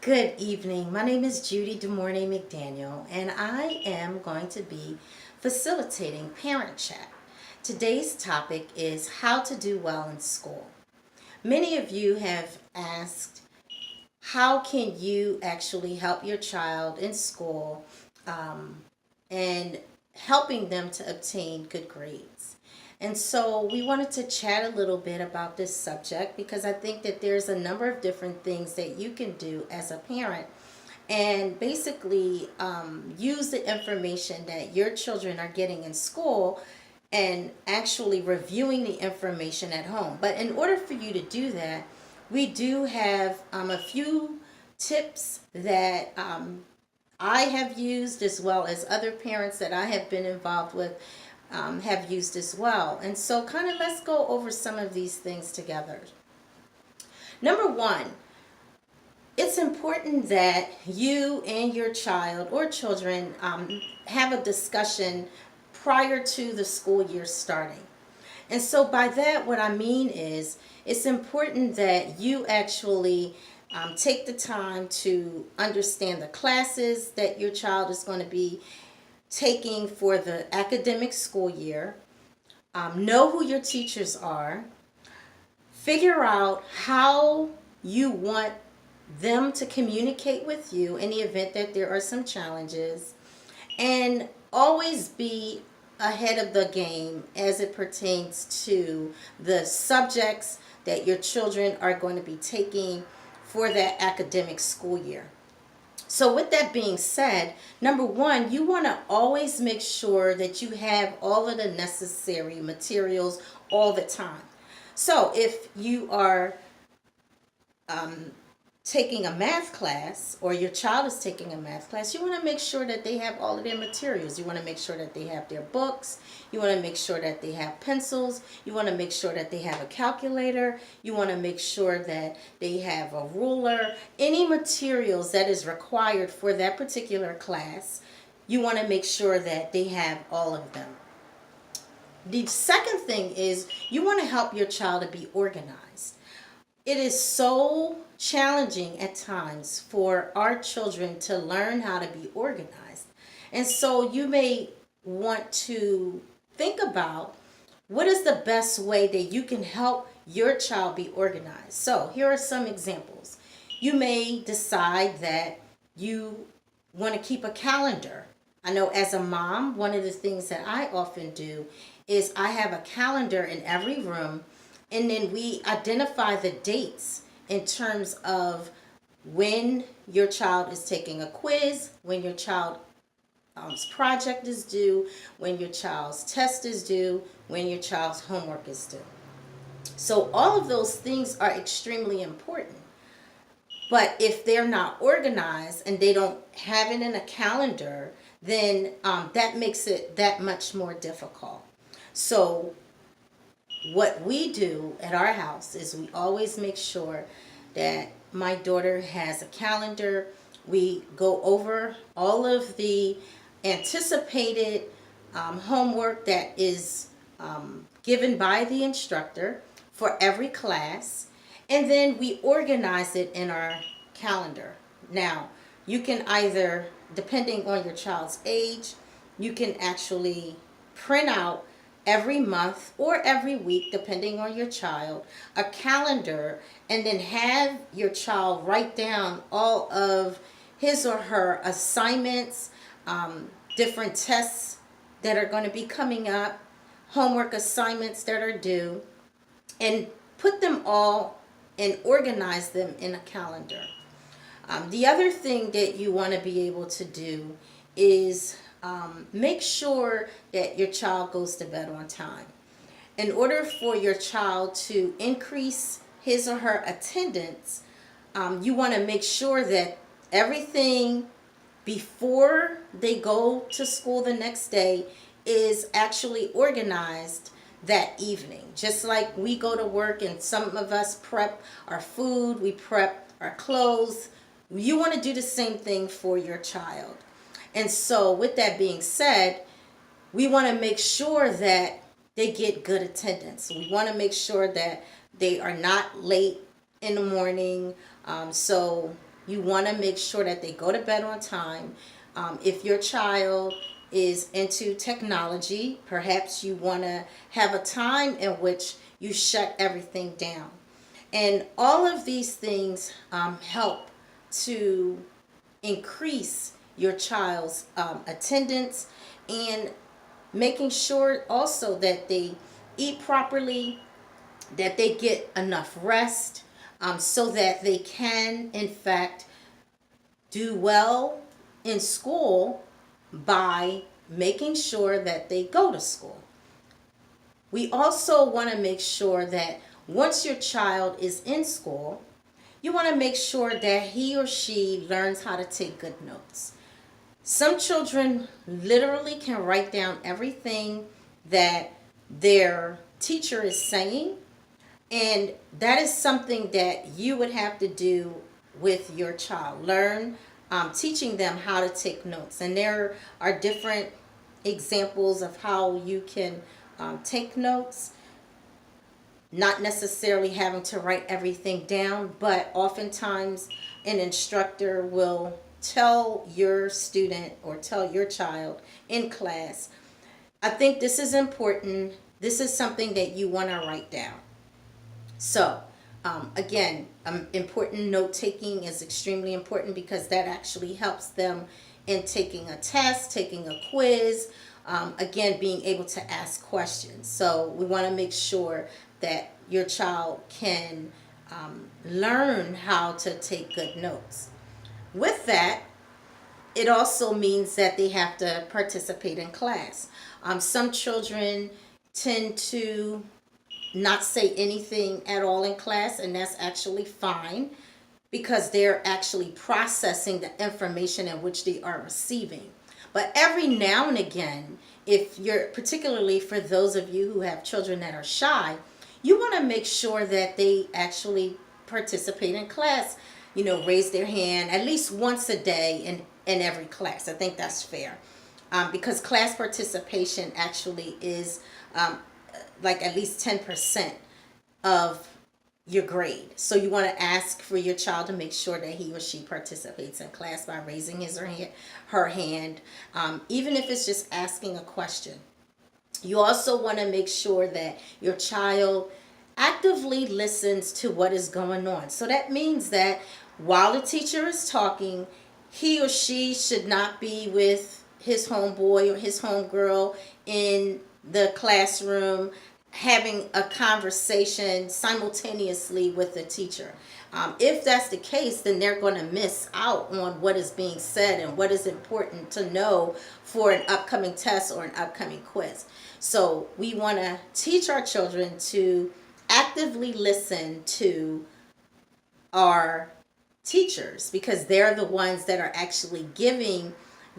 Good evening. My name is Judy DeMornay McDaniel, and I am going to be facilitating Parent Chat. Today's topic is how to do well in school. Many of you have asked, how can you actually help your child in school and helping them to obtain good grades? And so we wanted to chat a little bit about this subject because I think that there's a number of different things that you can do as a parent and basically use the information that your children are getting in school and actually reviewing the information at home. But in order for you to do that, we do have a few tips that I have used, as well as other parents that I have been involved with have used as well. And so kind of let's go over some of these things together. Number one, it's important that you and your child or children have a discussion prior to the school year starting. And so by that, what I mean is it's important that you actually take the time to understand the classes that your child is going to be taking for the academic school year. Know who your teachers are. Figure out how you want them to communicate with you in the event that there are some challenges. And always be ahead of the game as it pertains to the subjects that your children are going to be taking for that academic school year. So with that being said, number one, you want to always make sure that you have all of the necessary materials all the time. So if you are taking a math class, or your child is taking a math class, you want to make sure that they have all of their materials. You want to make sure that they have their books. You want to make sure that they have pencils. You want to make sure that they have a calculator. You want to make sure that they have a ruler. Any materials that is required for that particular class, you want to make sure that they have all of them. The second thing is you want to help your child to be organized. It is so challenging at times for our children to learn how to be organized. And so you may want to think about what is the best way that you can help your child be organized. So here are some examples. You may decide that you want to keep a calendar. I know as a mom, one of the things that I often do is I have a calendar in every room, and then we identify the dates in terms of when your child is taking a quiz, when your child's project is due, when your child's test is due, when your child's homework is due. So all of those things are extremely important. But if they're not organized and they don't have it in a calendar, then that makes it that much more difficult. So what we do at our house is we always make sure that my daughter has a calendar. We go over all of the anticipated homework that is given by the instructor for every class, and then we organize it in our calendar. Now, you can either, depending on your child's age, you can actually print out every month or every week, depending on your child, a calendar, and then have your child write down all of his or her assignments, different tests that are going to be coming up, homework assignments that are due, and put them all and organize them in a calendar. The other thing that you want to be able to do is make sure that your child goes to bed on time. In order for your child to increase his or her attendance, you want to make sure that everything before they go to school the next day is actually organized that evening. Just like we go to work and some of us prep our food, we prep our clothes, you want to do the same thing for your child. And so with that being said, we want to make sure that they get good attendance. We want to make sure that they are not late in the morning. So You want to make sure that they go to bed on time. If your child is into technology, perhaps you want to have a time in which you shut everything down. And all of these things help to increase your child's attendance, and making sure also that they eat properly, that they get enough rest, so that they can, in fact, do well in school by making sure that they go to school. We also want to make sure that once your child is in school, you want to make sure that he or she learns how to take good notes. Some children literally can write down everything that their teacher is saying, and that is something that you would have to do with your child. Learn teaching them how to take notes. And there are different examples of how you can take notes, not necessarily having to write everything down, but oftentimes an instructor will tell your student or tell your child in class, I think this is important. This is something that you want to write down. So, again, important note taking is extremely important, because that actually helps them in taking a test, taking a quiz, again, being able to ask questions. So we want to make sure that your child can learn how to take good notes. With that, it also means that they have to participate in class. Some children tend to not say anything at all in class, and that's actually fine, because they're actually processing the information in which they are receiving. But every now and again, if you're, particularly for those of you who have children that are shy, you want to make sure that they actually participate in class. Raise their hand at least once a day in every class. I think that's fair, because class participation actually is like at least 10% of your grade. So you want to ask for your child to make sure that he or she participates in class by raising his or her hand, even if it's just asking a question. You also want to make sure that your child actively listens to what is going on. So that means that while the teacher is talking, he or she should not be with his homeboy or his homegirl in the classroom having a conversation simultaneously with the teacher. If that's the case, then they're going to miss out on what is being said and what is important to know for an upcoming test or an upcoming quiz. So we want to teach our children to actively listen to our teachers, because they're the ones that are actually giving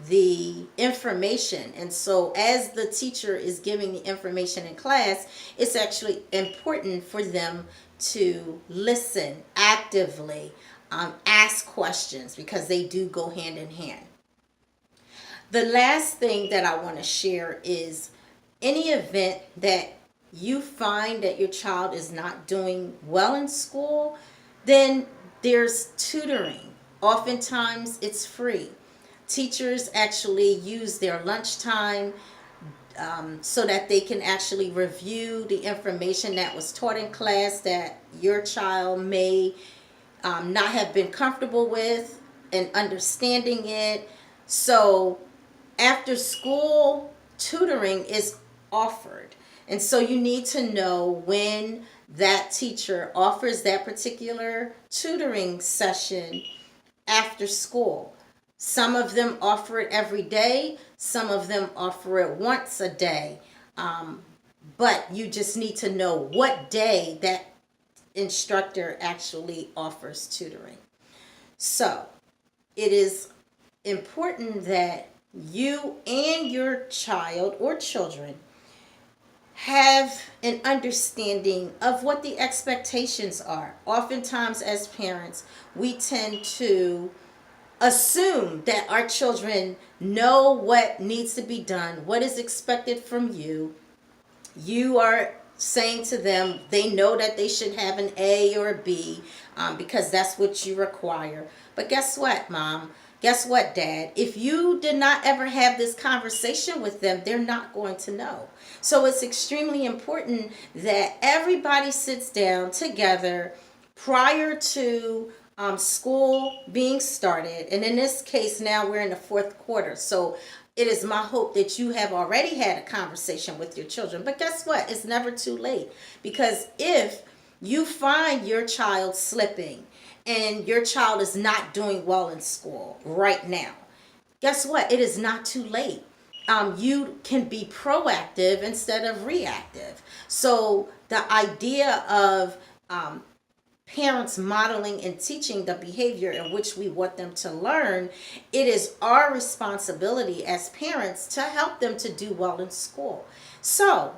the information. And so as the teacher is giving the information in class, it's actually important for them to listen actively, ask questions, because they do go hand in hand. The last thing that I want to share is any event that you find that your child is not doing well in school, then there's tutoring. Oftentimes it's free. Teachers actually use their lunchtime so that they can actually review the information that was taught in class that your child may not have been comfortable with and understanding it. So after school tutoring is offered. And so you need to know when that teacher offers that particular tutoring session after school. Some of them offer it every day. Some of them offer it once a day. But you just need to know what day that instructor actually offers tutoring. So it is important that you and your child or children have an understanding of what the expectations are. Oftentimes as parents, we tend to assume that our children know what needs to be done, what is expected from you. You are saying to them they know that they should have an A or a B, because that's what you require. But guess what, Mom? Guess what, Dad? If you did not ever have this conversation with them, they're not going to know. So it's extremely important that everybody sits down together prior to school being started. And in this case, now we're in the fourth quarter. So it is my hope that you have already had a conversation with your children. But guess what? It's never too late. Because if you find your child slipping and your child is not doing well in school right now, guess what? It is not too late. You can be proactive instead of reactive. So the idea of parents modeling and teaching the behavior in which we want them to learn, it is our responsibility as parents to help them to do well in school. So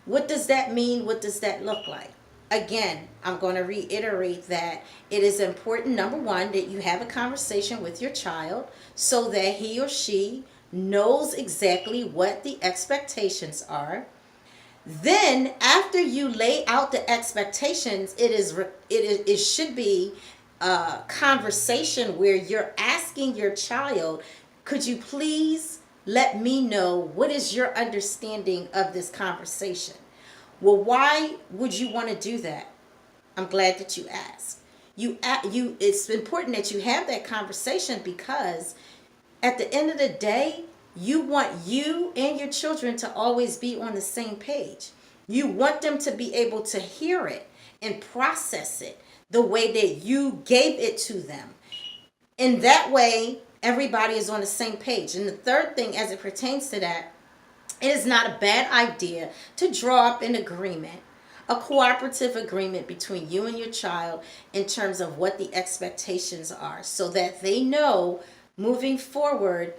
what does that mean? What does that look like? Again, I'm going to reiterate that it is important, number one, that you have a conversation with your child so that he or she knows exactly what the expectations are. Then, after you lay out the expectations, it should be a conversation where you're asking your child, could you please let me know what is your understanding of this conversation? Well, why would you want to do that? I'm glad that you asked. It's important that you have that conversation because at the end of the day, you want you and your children to always be on the same page. You want them to be able to hear it and process it the way that you gave it to them. In that way, everybody is on the same page. And the third thing, as it pertains to that, it is not a bad idea to draw up an agreement, a cooperative agreement between you and your child in terms of what the expectations are so that they know moving forward,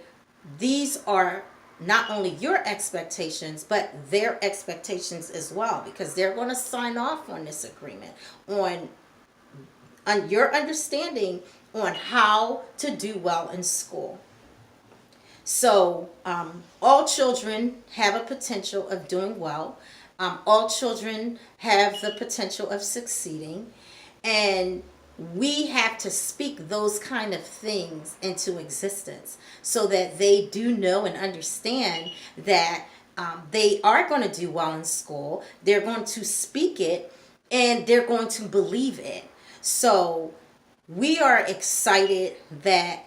these are not only your expectations, but their expectations as well, because they're going to sign off on this agreement, on your understanding on how to do well in school. So all children have a potential of doing well. All children have the potential of succeeding. And we have to speak those kind of things into existence so that they do know and understand that they are going to do well in school. They're going to speak it and they're going to believe it. So we are excited that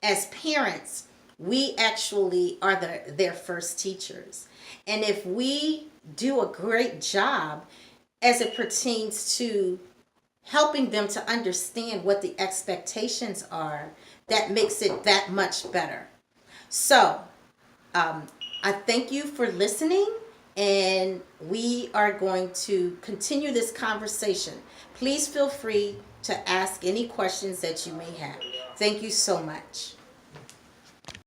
as parents, we actually are their first teachers. And if we do a great job as it pertains to helping them to understand what the expectations are, that makes it that much better. So I thank you for listening, and we are going to continue this conversation. Please feel free to ask any questions that you may have. Thank you so much.